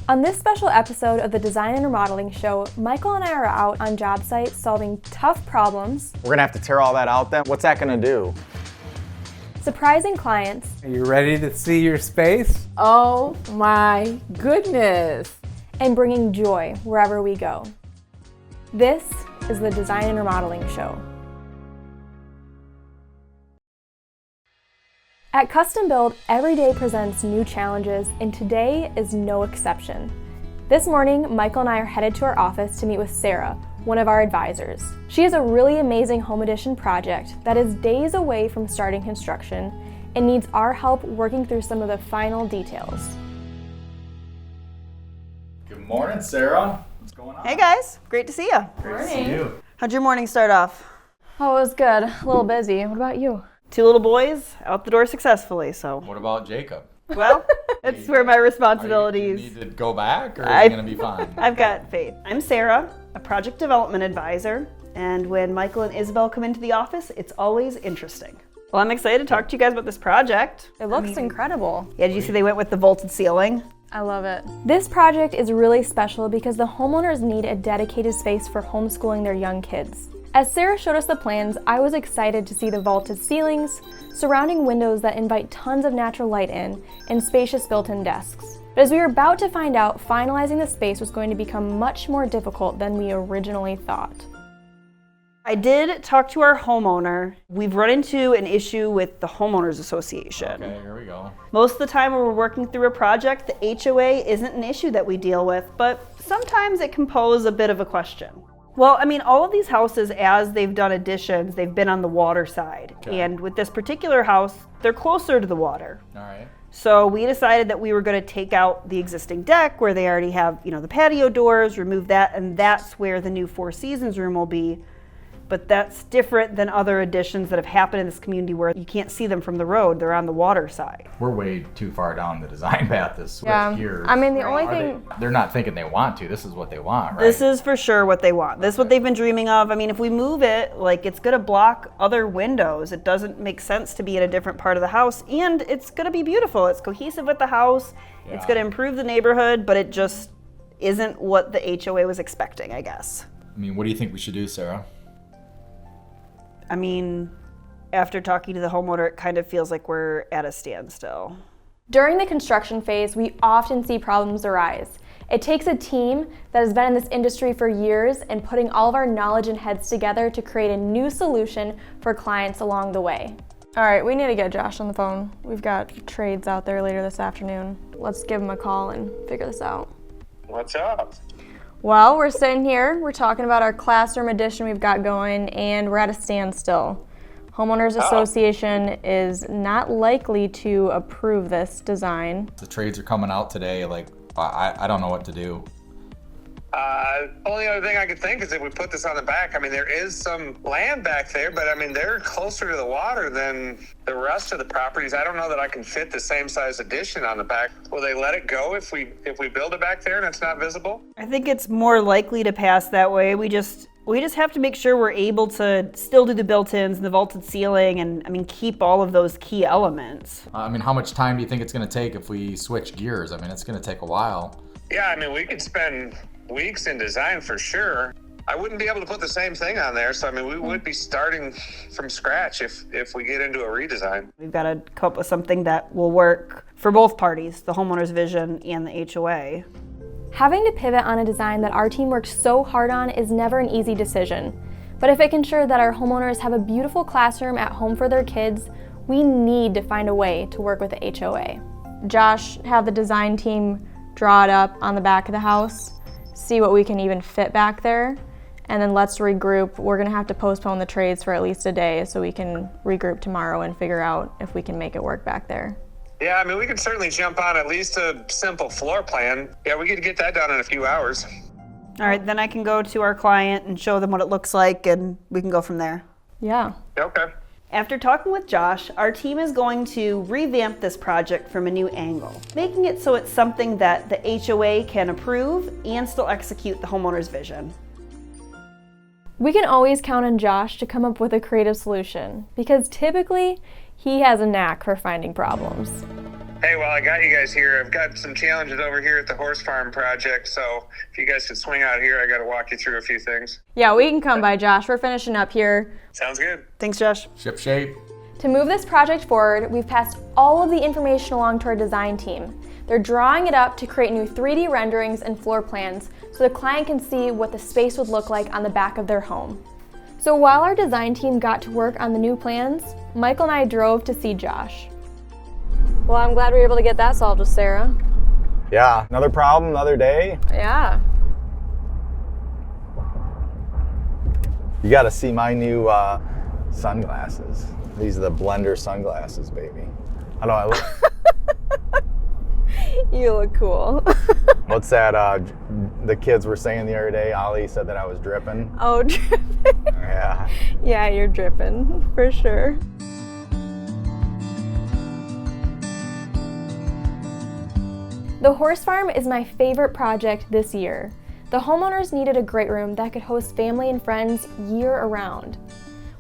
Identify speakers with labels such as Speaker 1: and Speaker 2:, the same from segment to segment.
Speaker 1: On this special episode of the Design and Remodeling Show, Michael and I are out on job sites solving tough problems.
Speaker 2: We're gonna have to tear all that out then? What's that gonna do?
Speaker 1: Surprising clients.
Speaker 3: Are you ready to see your space?
Speaker 4: Oh my goodness.
Speaker 1: And bringing joy wherever we go. This is the Design and Remodeling Show. At Custom Build, every day presents new challenges, and today is no exception. This morning, Michael and I are headed to our office to meet with Sarah, one of our advisors. She has a really amazing home addition project that is days away from starting construction and needs our help working through some of the final details.
Speaker 5: Good morning, Sarah. What's going on?
Speaker 6: Hey guys, great to see you.
Speaker 5: Great to see you.
Speaker 6: How'd your morning start off?
Speaker 1: Oh, it was good. A little busy. What about you?
Speaker 6: 2 little boys out the door successfully, so.
Speaker 5: What about Jacob?
Speaker 6: Well, that's where my responsibilities.
Speaker 5: Do you need to go back, or is it going to be fine?
Speaker 6: I've got faith. I'm Sarah, a project development advisor, and when Michael and Isabel come into the office, it's always interesting. Well, I'm excited to talk to you guys about this project.
Speaker 1: It looks incredible.
Speaker 6: Yeah, did you see they went with the vaulted ceiling?
Speaker 1: I love it. This project is really special because the homeowners need a dedicated space for homeschooling their young kids. As Sarah showed us the plans, I was excited to see the vaulted ceilings, surrounding windows that invite tons of natural light in, and spacious built-in desks. But as we were about to find out, finalizing the space was going to become much more difficult than we originally thought.
Speaker 6: I did talk to our homeowner. We've run into an issue with the homeowners association.
Speaker 5: Okay, here we go.
Speaker 6: Most of the time when we're working through a project, the HOA isn't an issue that we deal with, but sometimes it can pose a bit of a question. Well, I mean, all of these houses, as they've done additions, they've been on the water side.
Speaker 5: Okay.
Speaker 6: And with this particular house, they're closer to the water.
Speaker 5: All right.
Speaker 6: So we decided that we were going to take out the existing deck where they already have, the patio doors, remove that, and that's where the new Four Seasons room will be. But that's different than other additions that have happened in this community where you can't see them from the road. They're on the water side.
Speaker 5: We're way too far down the design path to switch gears.
Speaker 1: I mean, the only thing...
Speaker 5: They're not thinking they want to. This is what they want, right?
Speaker 6: This is for sure what they want. This is what they've been dreaming of. I mean, if we move it, it's going to block other windows. It doesn't make sense to be in a different part of the house. And it's going to be beautiful. It's cohesive with the house. Yeah. It's going to improve the neighborhood, but it just isn't what the HOA was expecting, I guess.
Speaker 5: I mean, what do you think we should do, Sarah?
Speaker 6: I mean, after talking to the homeowner, it kind of feels like we're at a standstill.
Speaker 1: During the construction phase, we often see problems arise. It takes a team that has been in this industry for years and putting all of our knowledge and heads together to create a new solution for clients along the way. All right, we need to get Josh on the phone. We've got trades out there later this afternoon. Let's give him a call and figure this out.
Speaker 7: What's up?
Speaker 1: Well, we're sitting here, we're talking about our classroom addition we've got going, and we're at a standstill. Homeowners Association is not likely to approve this design.
Speaker 5: The trades are coming out today. I don't know what to do.
Speaker 7: Only other thing I could think is if we put this on the back. I mean, there is some land back there, but I mean, they're closer to the water than the rest of the properties. I don't know that I can fit the same size addition on the back. Will they let it go if we build it back there and it's not visible?
Speaker 6: I think it's more likely to pass that way. We just have to make sure we're able to still do the built-ins and the vaulted ceiling and keep all of those key elements.
Speaker 5: I mean, how much time do you think it's going to take if we switch gears? I mean, it's going to take a while.
Speaker 7: Yeah, I mean, we could spend weeks in design for sure. I wouldn't be able to put the same thing on there, so I mean, we would be starting from scratch if we get into a redesign.
Speaker 6: We've got to come up with something that will work for both parties, the homeowner's vision and the HOA.
Speaker 1: Having to pivot on a design that our team worked so hard on is never an easy decision. But if it can ensure that our homeowners have a beautiful classroom at home for their kids, we need to find a way to work with the HOA. Josh, have the design team draw it up on the back of the house, see what we can even fit back there, and then let's regroup. We're gonna have to postpone the trades for at least a day so we can regroup tomorrow and figure out if we can make it work back there.
Speaker 7: Yeah, I mean, we could certainly jump on at least a simple floor plan. Yeah, we could get that done in a few hours.
Speaker 6: All right, then I can go to our client and show them what it looks like and we can go from there.
Speaker 1: Yeah.
Speaker 7: Okay.
Speaker 6: After talking with Josh, our team is going to revamp this project from a new angle, making it so it's something that the HOA can approve and still execute the homeowner's vision.
Speaker 1: We can always count on Josh to come up with a creative solution because typically he has a knack for finding problems.
Speaker 7: Hey, well, I got you guys here. I've got some challenges over here at the horse farm project, so if you guys could swing out here, I got to walk you through a few things.
Speaker 1: Yeah, we can come by, Josh. We're finishing up here.
Speaker 7: Sounds good.
Speaker 6: Thanks, Josh.
Speaker 5: Ship shape.
Speaker 1: To move this project forward, we've passed all of the information along to our design team. They're drawing it up to create new 3D renderings and floor plans so the client can see what the space would look like on the back of their home. So while our design team got to work on the new plans, Michael and I drove to see Josh. Well, I'm glad we were able to get that solved with Sarah.
Speaker 2: Yeah, another problem, another day.
Speaker 1: Yeah.
Speaker 2: You got to see my new sunglasses. These are the Blender sunglasses, baby. How do I look?
Speaker 1: You look cool.
Speaker 2: What's that the kids were saying the other day? Ollie said that I was dripping.
Speaker 1: Oh, dripping.
Speaker 2: Yeah.
Speaker 1: Yeah, you're dripping, for sure. The horse farm is my favorite project this year. The homeowners needed a great room that could host family and friends year-round.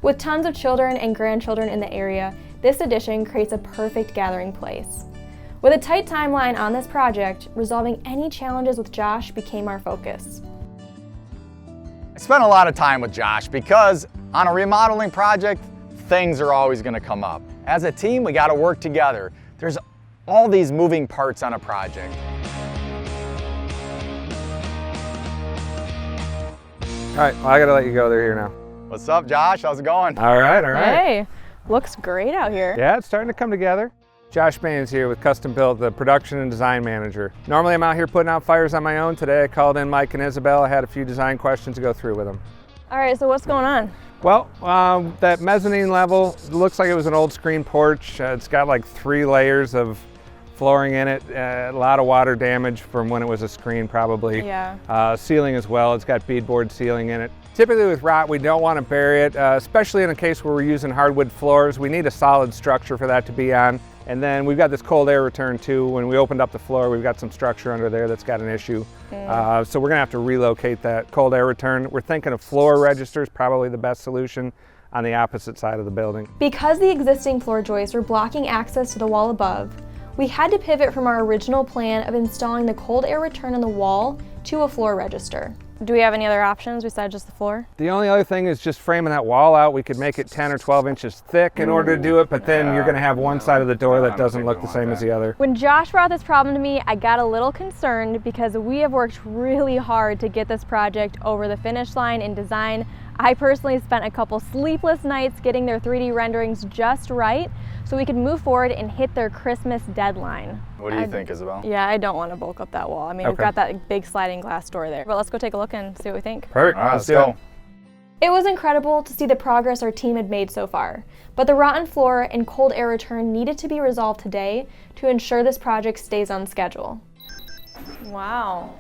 Speaker 1: With tons of children and grandchildren in the area, this addition creates a perfect gathering place. With a tight timeline on this project, resolving any challenges with Josh became our focus.
Speaker 2: I spent a lot of time with Josh because on a remodeling project, things are always going to come up. As a team, we got to work together. There's all these moving parts on a project.
Speaker 3: All right, well, I gotta let you go. They're here now.
Speaker 2: What's up, Josh? How's it going?
Speaker 3: All right.
Speaker 1: Hey, looks great out here.
Speaker 3: Yeah, it's starting to come together. Josh Baines here with Custom Built, the production and design manager. Normally I'm out here putting out fires on my own. Today I called in Mike and Isabel. I had a few design questions to go through with them.
Speaker 1: All right, so what's going on?
Speaker 3: Well, that mezzanine level looks like it was an old screen porch. It's got like 3 layers of flooring in it, a lot of water damage from when it was a screen probably.
Speaker 1: Yeah.
Speaker 3: Ceiling as well, it's got beadboard ceiling in it. Typically with rot, we don't want to bury it, especially in a case where we're using hardwood floors. We need a solid structure for that to be on. And then we've got this cold air return too. When we opened up the floor, we've got some structure under there that's got an issue. So we're gonna have to relocate that cold air return. We're thinking of floor registers, probably the best solution on the opposite side of the building.
Speaker 1: Because the existing floor joists were blocking access to the wall above, we had to pivot from our original plan of installing the cold air return on the wall to a floor register. Do we have any other options besides just the floor?
Speaker 3: The only other thing is just framing that wall out. We could make it 10 or 12 inches thick in order to do it, but then you're gonna have one side of the door that doesn't look the same as the other.
Speaker 1: When Josh brought this problem to me, I got a little concerned because we have worked really hard to get this project over the finish line in design. I personally spent a couple sleepless nights getting their 3D renderings just right so we could move forward and hit their Christmas deadline.
Speaker 2: What do you think, Isabel?
Speaker 1: Yeah, I don't want to bulk up that wall. I mean, we've got that big sliding glass door there. But let's go take a look and see what we think.
Speaker 3: Perfect.
Speaker 2: All right, let's go.
Speaker 1: It was incredible to see the progress our team had made so far, but the rotten floor and cold air return needed to be resolved today to ensure this project stays on schedule. Wow.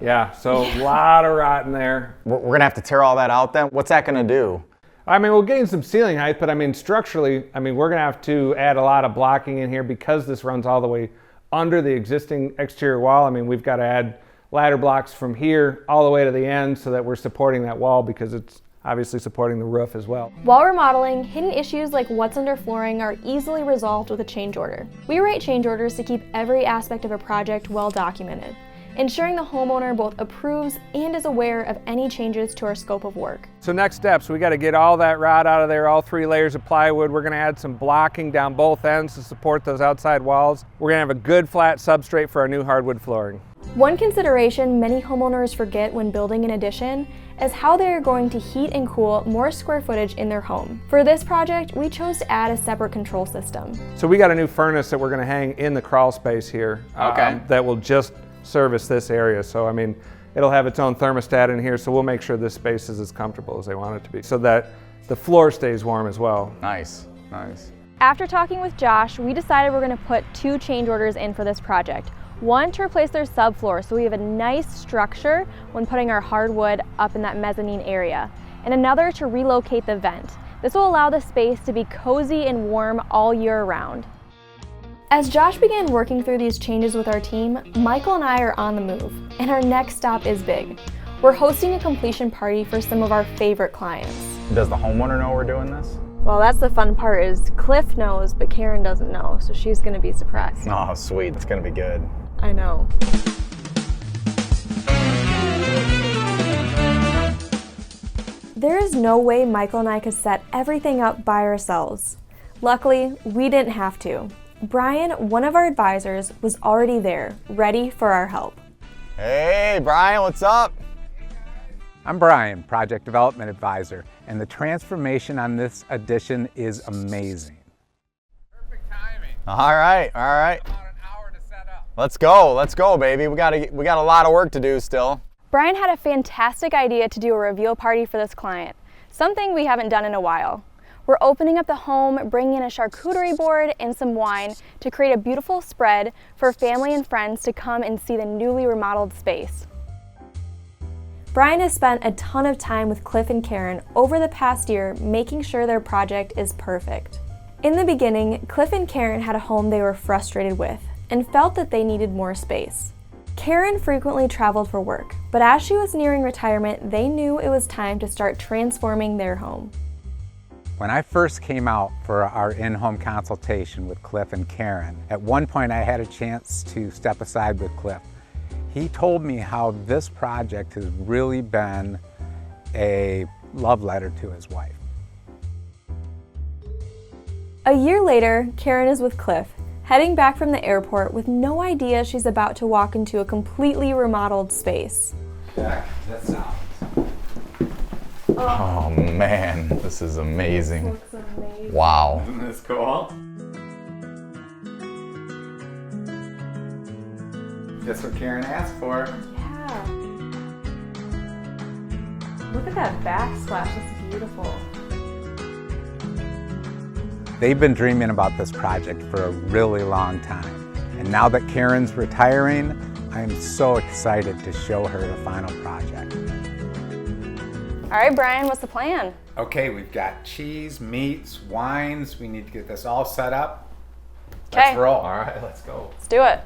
Speaker 3: Yeah, so a lot of rot in there.
Speaker 2: We're going to have to tear all that out then? What's that going to do?
Speaker 3: I mean, we'll gain some ceiling height, but I mean, structurally, I mean, we're gonna have to add a lot of blocking in here because this runs all the way under the existing exterior wall. I mean, we've got to add ladder blocks from here all the way to the end so that we're supporting that wall because it's obviously supporting the roof as well.
Speaker 1: While remodeling, hidden issues like what's under flooring are easily resolved with a change order. We write change orders to keep every aspect of a project well documented, ensuring the homeowner both approves and is aware of any changes to our scope of work.
Speaker 3: So next steps, we got to get all that rot out of there, all 3 layers of plywood. We're going to add some blocking down both ends to support those outside walls. We're going to have a good flat substrate for our new hardwood flooring.
Speaker 1: One consideration many homeowners forget when building an addition is how they are going to heat and cool more square footage in their home. For this project, we chose to add a separate control system.
Speaker 3: So we got a new furnace that we're going to hang in the crawl space here. That will just service this area. So I mean, it'll have its own thermostat in here, so we'll make sure this space is as comfortable as they want it to be so that the floor stays warm as well.
Speaker 2: Nice, nice.
Speaker 1: After talking with Josh, we decided we're going to put 2 change orders in for this project. One to replace their subfloor so we have a nice structure when putting our hardwood up in that mezzanine area, and another to relocate the vent. This will allow the space to be cozy and warm all year round. As Josh began working through these changes with our team, Michael and I are on the move, and our next stop is big. We're hosting a completion party for some of our favorite clients.
Speaker 2: Does the homeowner know we're doing this?
Speaker 1: Well, that's the fun part is Cliff knows, but Karen doesn't know, so she's gonna be surprised.
Speaker 2: Oh, sweet. It's gonna be good.
Speaker 1: I know. There is no way Michael and I could set everything up by ourselves. Luckily, we didn't have to. Brian, one of our advisors, was already there, ready for our help.
Speaker 2: Hey, Brian, what's up?
Speaker 3: I'm Brian, Project Development Advisor, and the transformation on this addition is amazing. Perfect timing.
Speaker 2: All right, all right.
Speaker 3: About an hour to set up.
Speaker 2: Let's go, baby. We got a lot of work to do still.
Speaker 1: Brian had a fantastic idea to do a reveal party for this client, something we haven't done in a while. We're opening up the home, bringing in a charcuterie board and some wine to create a beautiful spread for family and friends to come and see the newly remodeled space. Brian has spent a ton of time with Cliff and Karen over the past year making sure their project is perfect. In the beginning, Cliff and Karen had a home they were frustrated with and felt that they needed more space. Karen frequently traveled for work, but as she was nearing retirement, they knew it was time to start transforming their home.
Speaker 3: When I first came out for our in-home consultation with Cliff and Karen, at one point I had a chance to step aside with Cliff. He told me how this project has really been a love letter to his wife.
Speaker 1: A year later, Karen is with Cliff, heading back from the airport with no idea she's about to walk into a completely remodeled space.
Speaker 3: Check this out.
Speaker 2: Oh man, this is amazing.
Speaker 1: Looks amazing.
Speaker 2: Wow.
Speaker 3: Isn't this cool? Just what Karen asked for.
Speaker 1: Yeah. Look at that backsplash, it's beautiful.
Speaker 3: They've been dreaming about this project for a really long time. And now that Karen's retiring, I am so excited to show her the final project.
Speaker 1: All right, Brian, what's the plan?
Speaker 8: Okay, we've got cheese, meats, wines. We need to get this all set up.
Speaker 1: Okay.
Speaker 8: Let's roll. All right, let's go.
Speaker 1: Let's do it.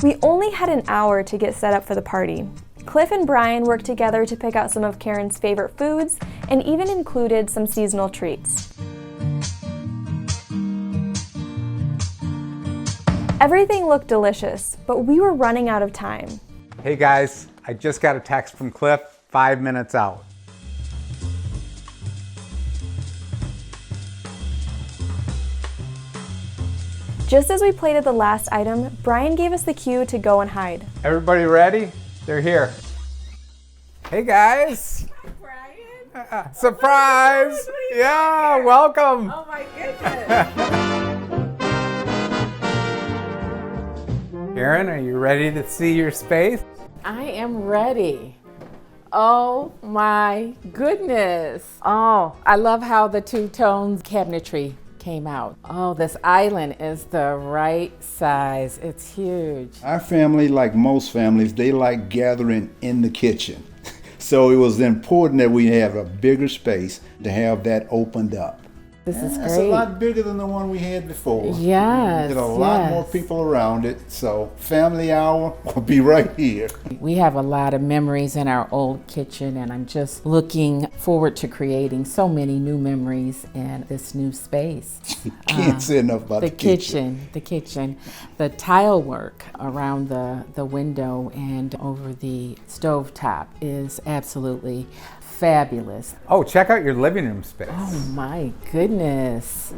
Speaker 1: We only had an hour to get set up for the party. Cliff and Brian worked together to pick out some of Karen's favorite foods and even included some seasonal treats. Everything looked delicious, but we were running out of time.
Speaker 3: Hey guys, I just got a text from Cliff 5 minutes out.
Speaker 1: Just as we plated the last item, Brian gave us the cue to go and hide.
Speaker 3: Everybody ready? They're here. Hey guys.
Speaker 4: Brian?
Speaker 3: Surprise! Yeah, welcome.
Speaker 4: Oh my goodness.
Speaker 3: Karen, are you ready to see your space?
Speaker 4: I am ready. Oh my goodness. Oh, I love how the two-tone cabinetry came out. Oh, this island is the right size. It's huge.
Speaker 9: Our family, like most families, they like gathering in the kitchen. So it was important that we have a bigger space to have that opened up.
Speaker 4: This is
Speaker 9: It's a
Speaker 4: great.
Speaker 9: lot bigger than the one we had before.
Speaker 4: Yes,
Speaker 9: Get a lot
Speaker 4: yes.
Speaker 9: more people around it, so family hour will be right here.
Speaker 4: We have a lot of memories in our old kitchen, and I'm just looking forward to creating so many new memories in this new space.
Speaker 9: Can't say enough about
Speaker 4: The kitchen, the tile work around the window and over the stovetop is absolutely fabulous.
Speaker 3: Oh, check out your living room space.
Speaker 4: Oh my goodness.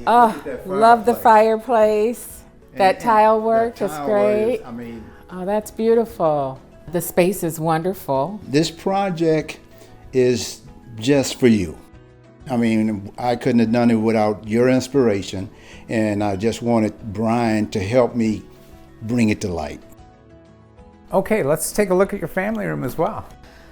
Speaker 4: Oh, love the fireplace. That tile work is great. Oh, that's beautiful. The space is wonderful.
Speaker 9: This project is just for you. I mean, I couldn't have done it without your inspiration, and I just wanted Brian to help me bring it to light.
Speaker 3: Okay, let's take a look at your family room as well.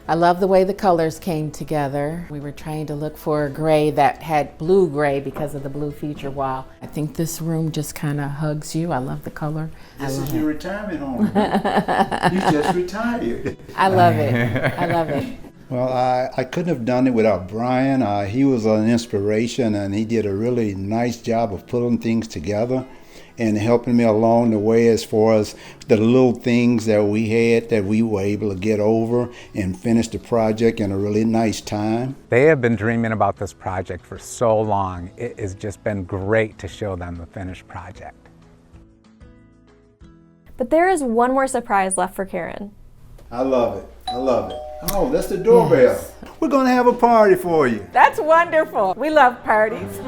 Speaker 4: I love the way the colors came together. We were trying to look for a gray that had blue gray because of the blue feature wall. I think this room just kind of hugs you. I love the color.
Speaker 9: This is your retirement home. You just retired.
Speaker 4: I love it. I love it.
Speaker 9: Well, I couldn't have done it without Brian. He was an inspiration, and he did a really nice job of pulling things together. and helping me along the way as far as the little things that we had that we were able to get over and finish the project in a really nice time.
Speaker 10: They have been dreaming about this project for so long. It has just been great to show them the finished project.
Speaker 1: But there is one more surprise left for Karen.
Speaker 9: I love it. I love it. Oh, that's the doorbell. Yes. We're going to have a party for you.
Speaker 4: That's wonderful. We love parties.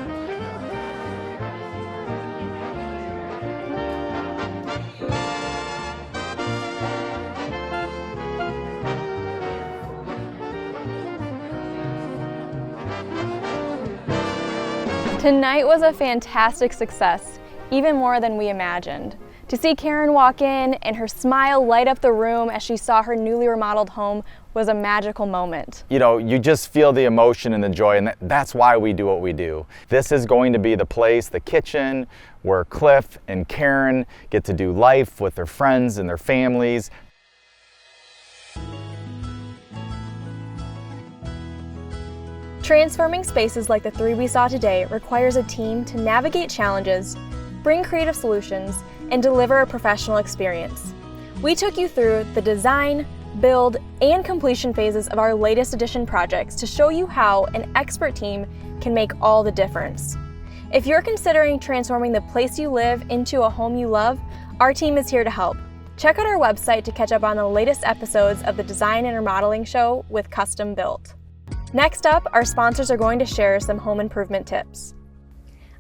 Speaker 1: Tonight was a fantastic success, even more than we imagined. To see Karen walk in and her smile light up the room as she saw her newly remodeled home was a magical moment.
Speaker 2: You know, you just feel the emotion and the joy, and that's why we do what we do. This is going to be the place, the kitchen, where Cliff and Karen get to do life with their friends and their families.
Speaker 1: Transforming spaces like the 3 we saw today requires a team to navigate challenges, bring creative solutions, and deliver a professional experience. We took you through the design, build, and completion phases of our latest edition projects to show you how an expert team can make all the difference. If you're considering transforming the place you live into a home you love, our team is here to help. Check out our website to catch up on the latest episodes of the Design and Remodeling Show with Custom Built. Next up, our sponsors are going to share some home improvement tips.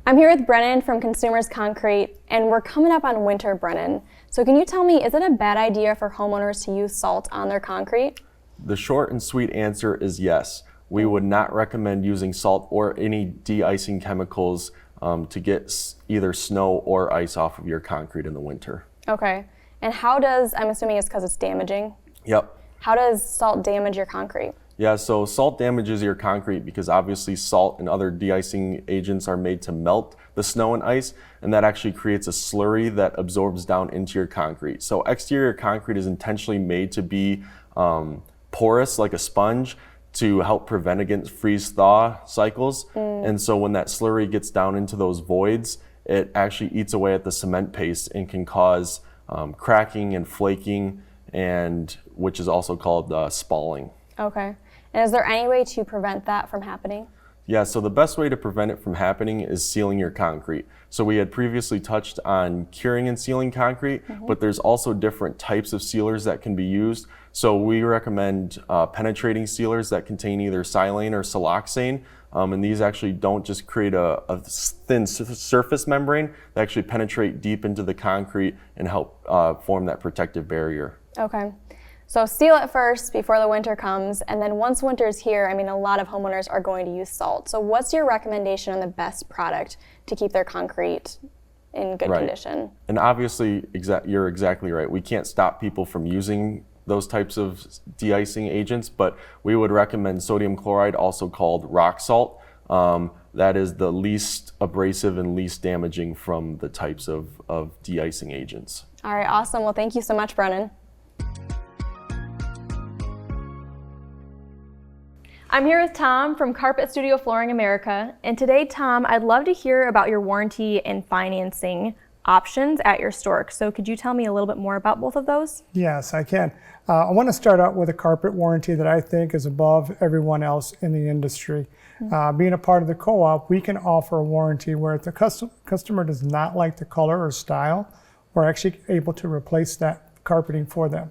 Speaker 1: I'm here with Brennan from Consumers Concrete, and we're coming up on winter, Brennan. So can you tell me, is it a bad idea for homeowners to use salt on their concrete?
Speaker 11: The short and sweet answer is yes. We would not recommend using salt or any de-icing chemicals to get either snow or ice off of your concrete in the winter.
Speaker 1: Okay, and how does, I'm assuming it's because it's damaging?
Speaker 11: Yep.
Speaker 1: How does salt damage your concrete?
Speaker 11: Yeah, so salt damages your concrete because obviously salt and other de-icing agents are made to melt the snow and ice, and that actually creates a slurry that absorbs down into your concrete. So exterior concrete is intentionally made to be porous like a sponge to help prevent against freeze-thaw cycles. And so when that slurry gets down into those voids, it actually eats away at the cement paste and can cause cracking and flaking, and which is also called spalling.
Speaker 1: Okay. And is there any way to prevent that from happening?
Speaker 11: Yeah, so the best way to prevent it from happening is sealing your concrete. So we had previously touched on curing and sealing concrete, but there's also different types of sealers that can be used. So we recommend penetrating sealers that contain either silane or siloxane. And these actually don't just create a thin surface membrane, they actually penetrate deep into the concrete and help form that protective barrier.
Speaker 1: Okay. So seal it first before the winter comes, and then once winter's here, I mean, a lot of homeowners are going to use salt. So what's your recommendation on the best product to keep their concrete in good condition?
Speaker 11: And obviously, you're exactly right. We can't stop people from using those types of de-icing agents, but we would recommend sodium chloride, also called rock salt. That is the least abrasive and least damaging from the types of de-icing agents.
Speaker 1: All right, awesome. Well, thank you so much, Brennan. I'm here with Tom from Carpet Studio Flooring America, and today, Tom, I'd love to hear about your warranty and financing options at your store. So could you tell me a little bit more about both of those?
Speaker 12: Yes, I can. I want to start out with a carpet warranty that I think is above everyone else in the industry. Being a part of the co-op, we can offer a warranty where if the customer does not like the color or style, we're actually able to replace that carpeting for them.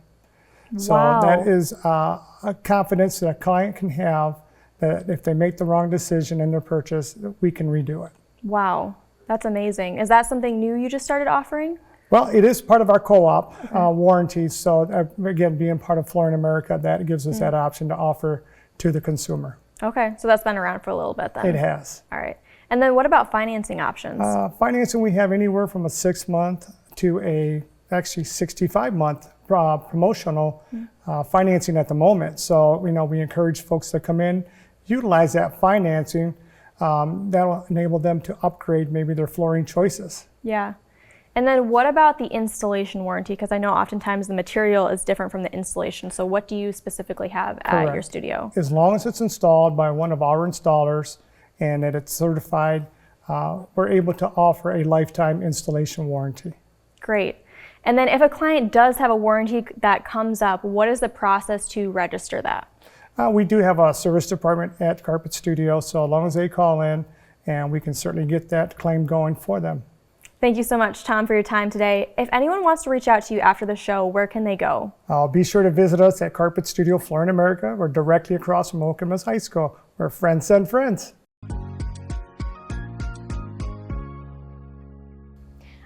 Speaker 12: So that is a confidence that a client can have that if they make the wrong decision in their purchase, we can redo it.
Speaker 1: Wow, that's amazing. Is that something new you just started offering?
Speaker 12: Well, it is part of our co-op warranty. So again, being part of Flooring America, that gives us that option to offer to the consumer.
Speaker 1: Okay, so that's been around for a little bit then.
Speaker 12: It has.
Speaker 1: All right. And then what about financing options?
Speaker 12: Financing, we have anywhere from a 6-month to a actually 65-month promotional financing at the moment. So, we encourage folks to come in, utilize that financing. That'll enable them to upgrade maybe their flooring choices.
Speaker 1: Yeah. And then what about the installation warranty? Because I know oftentimes the material is different from the installation. So what do you specifically have at your studio?
Speaker 12: As long as it's installed by one of our installers and that it's certified, we're able to offer a lifetime installation warranty.
Speaker 1: Great. And then if a client does have a warranty that comes up, what is the process to register that?
Speaker 12: We do have a service department at Carpet Studio, so as long as they call in, and we can certainly get that claim going for them.
Speaker 1: Thank you so much, Tom, for your time today. If anyone wants to reach out to you after the show, where can they go?
Speaker 12: Be sure to visit us at Carpet Studio Flooring America. We're directly across from Okemos High School, where friends send friends.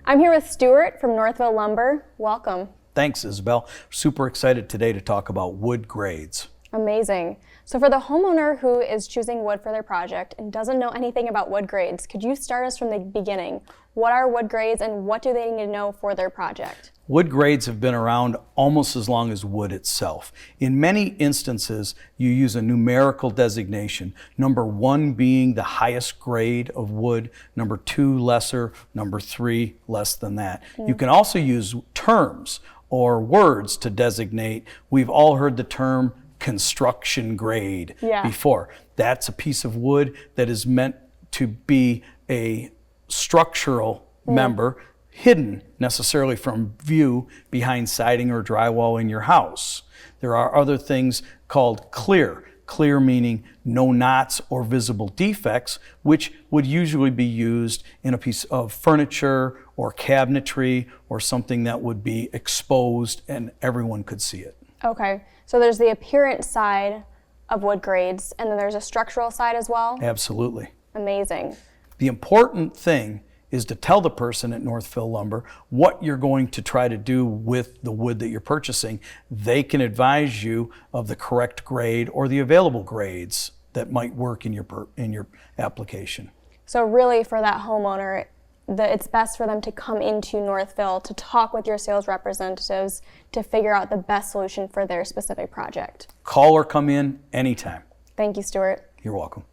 Speaker 1: I'm here with Stuart from Northville Lumber. Welcome.
Speaker 13: Thanks, Isabel. Super excited today to talk about wood grades.
Speaker 1: Amazing. So for the homeowner who is choosing wood for their project and doesn't know anything about wood grades, could you start us from the beginning? What are wood grades and what do they need to know for their project?
Speaker 13: Wood grades have been around almost as long as wood itself. In many instances, you use a numerical designation, number 1 being the highest grade of wood, number 2 lesser, number 3 less than that. You can also use terms or words to designate. We've all heard the term construction grade before. That's a piece of wood that is meant to be a structural member, hidden necessarily from view behind siding or drywall in your house. There are other things called clear. Clear meaning no knots or visible defects, which would usually be used in a piece of furniture or cabinetry or something that would be exposed and everyone could see it.
Speaker 1: Okay, so there's the appearance side of wood grades and then there's a structural side as well?
Speaker 13: Absolutely.
Speaker 1: Amazing.
Speaker 13: The important thing is to tell the person at Northville Lumber what you're going to try to do with the wood that you're purchasing. They can advise you of the correct grade or the available grades that might work in your application.
Speaker 1: So really for that homeowner, it's best for them to come into Northville to talk with your sales representatives to figure out the best solution for their specific project.
Speaker 13: Call or come in anytime.
Speaker 1: Thank you, Stuart.
Speaker 13: You're welcome.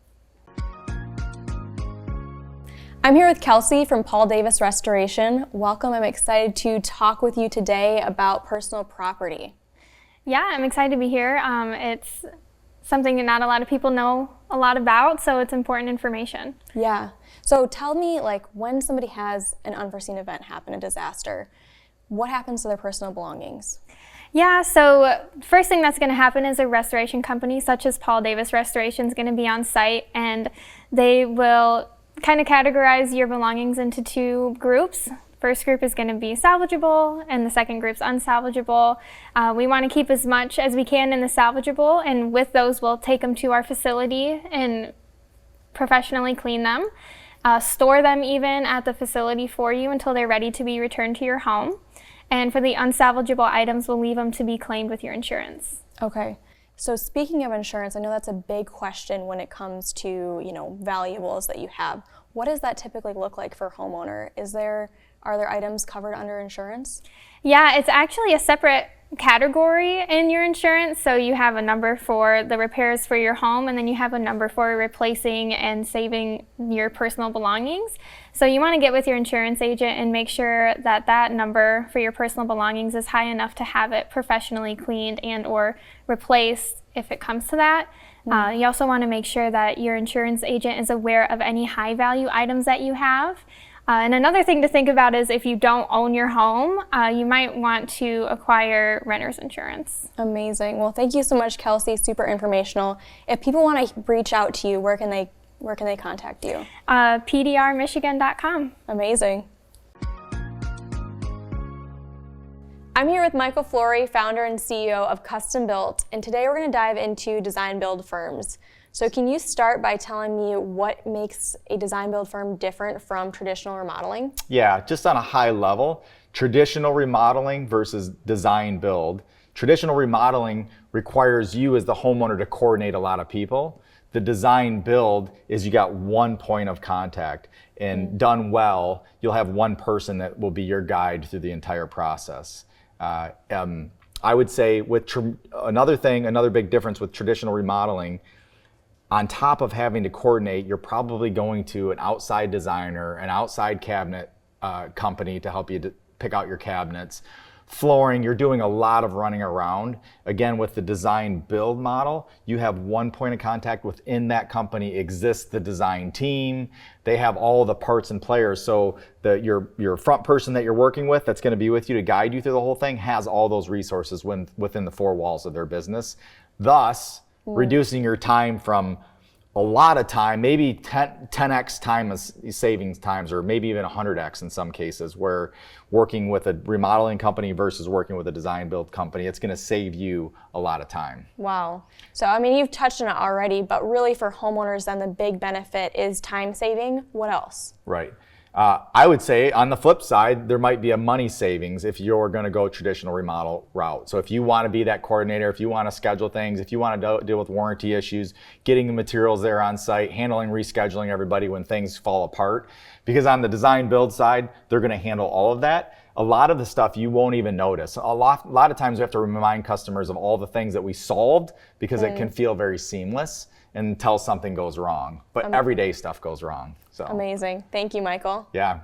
Speaker 1: I'm here with Kelsey from Paul Davis Restoration. Welcome. I'm excited to talk with you today about personal property.
Speaker 14: Yeah, I'm excited to be here. It's something that not a lot of people know a lot about, so it's important information.
Speaker 1: Yeah. So tell me, like, when somebody has an unforeseen event happen, a disaster, what happens to their personal belongings?
Speaker 14: Yeah, so first thing that's going to happen is a restoration company such as Paul Davis Restoration is going to be on site, and they will kind of categorize your belongings into 2 groups. First group is going to be salvageable and the second group's unsalvageable. We want to keep as much as we can in the salvageable, and with those we'll take them to our facility and professionally clean them, store them even at the facility for you until they're ready to be returned to your home. And for the unsalvageable items, we'll leave them to be claimed with your insurance.
Speaker 1: Okay. So speaking of insurance, I know that's a big question when it comes to, valuables that you have. What does that typically look like for a homeowner? Are there items covered under insurance?
Speaker 14: Yeah, it's actually a separate category in your insurance. So you have a number for the repairs for your home, and then you have a number for replacing and saving your personal belongings. So you want to get with your insurance agent and make sure that that number for your personal belongings is high enough to have it professionally cleaned and or replaced if it comes to that. You also want to make sure that your insurance agent is aware of any high value items that you have. And another thing to think about is if you don't own your home, you might want to acquire renter's insurance.
Speaker 1: Amazing. Well, thank you so much, Kelsey. Super informational. If people want to reach out to you, where can they contact you?
Speaker 14: pdrmichigan.com.
Speaker 1: Amazing. I'm here with Michael Flory, founder and CEO of Custom Built, and today we're going to dive into design build firms. So can you start by telling me what makes a design build firm different from traditional remodeling?
Speaker 2: Yeah, just on a high level, traditional remodeling versus design build. Traditional remodeling requires you as the homeowner to coordinate a lot of people. The design build is you got one point of contact, and done well, you'll have one person that will be your guide through the entire process. I would say with another big difference with traditional remodeling, on top of having to coordinate, you're probably going to an outside designer, an outside cabinet company to help you pick out your cabinets. flooring, you're doing a lot of running around. Again, with the design build model, you have one point of contact within that company exists the design team. They have all the parts and players. So your front person that you're working with that's going to be with you to guide you through the whole thing has all those resources within the four walls of their business. Thus, reducing your time from a lot of time, maybe 10x time savings times, or maybe even 100x in some cases, where working with a remodeling company versus working with a design build company, it's going to save you a lot of time.
Speaker 1: Wow. So, I mean, you've touched on it already, but really for homeowners, then the big benefit is time saving. What else?
Speaker 2: Right. I would say on the flip side, there might be a money savings if you're going to go traditional remodel route. So if you want to be that coordinator, if you want to schedule things, if you want to deal with warranty issues, getting the materials there on site, handling, rescheduling everybody when things fall apart. Because on the design build side, they're going to handle all of that. A lot of the stuff you won't even notice. A lot of times we have to remind customers of all the things that we solved because it can feel very seamless until something goes wrong. But everyday stuff goes wrong. So.
Speaker 1: Amazing. Thank you, Michael.
Speaker 2: Yeah.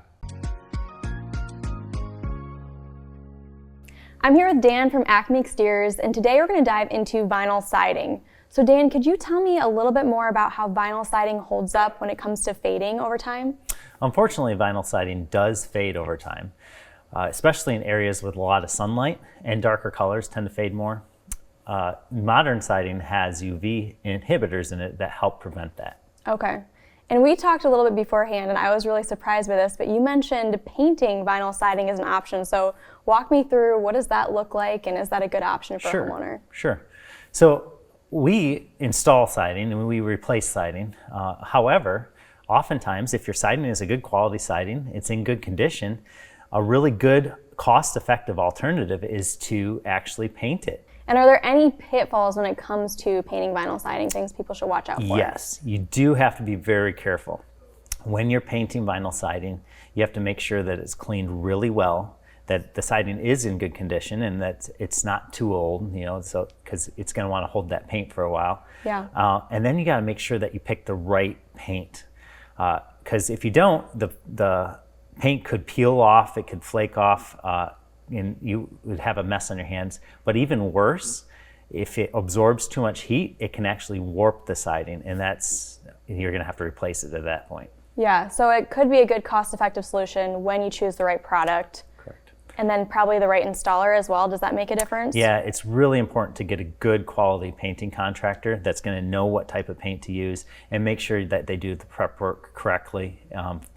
Speaker 1: I'm here with Dan from Acme Exteriors, and today we're going to dive into vinyl siding. So Dan, could you tell me a little bit more about how vinyl siding holds up when it comes to fading over time?
Speaker 15: Unfortunately, vinyl siding does fade over time, especially in areas with a lot of sunlight, and darker colors tend to fade more. Modern siding has UV inhibitors in it that help prevent that.
Speaker 1: Okay. And we talked a little bit beforehand, and I was really surprised by this, but you mentioned painting vinyl siding as an option. So walk me through, what does that look like, and is that a good option for a homeowner?
Speaker 15: Sure. So we install siding and we replace siding. However, oftentimes if your siding is a good quality siding, it's in good condition, a really good cost-effective alternative is to actually paint it.
Speaker 1: And are there any pitfalls when it comes to painting vinyl siding, things people should watch out for?
Speaker 15: Yes, you do have to be very careful. When you're painting vinyl siding, you have to make sure that it's cleaned really well, that the siding is in good condition, and that it's not too old, so because it's going to want to hold that paint for a while.
Speaker 1: Yeah.
Speaker 15: And then you got to make sure that you pick the right paint, because if you don't, the paint could peel off, it could flake off, and you would have a mess on your hands. But even worse, if it absorbs too much heat, it can actually warp the siding, and you're going to have to replace it at that point.
Speaker 1: Yeah, so it could be a good cost-effective solution when you choose the right product.
Speaker 15: Correct.
Speaker 1: And then probably the right installer as well. Does that make a difference?
Speaker 15: Yeah, it's really important to get a good quality painting contractor that's going to know what type of paint to use and make sure that they do the prep work correctly.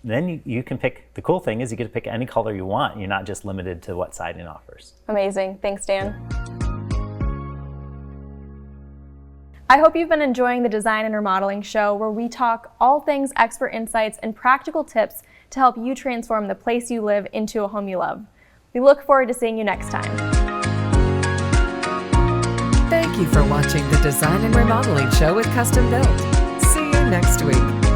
Speaker 15: Then you can pick, the cool thing is you get to pick any color you want. You're not just limited to what siding offers.
Speaker 1: Amazing. Thanks, Dan. I hope you've been enjoying the Design and Remodeling Show, where we talk all things expert insights and practical tips to help you transform the place you live into a home you love. We look forward to seeing you next time.
Speaker 16: Thank you for watching the Design and Remodeling Show with Custom Built. See you next week.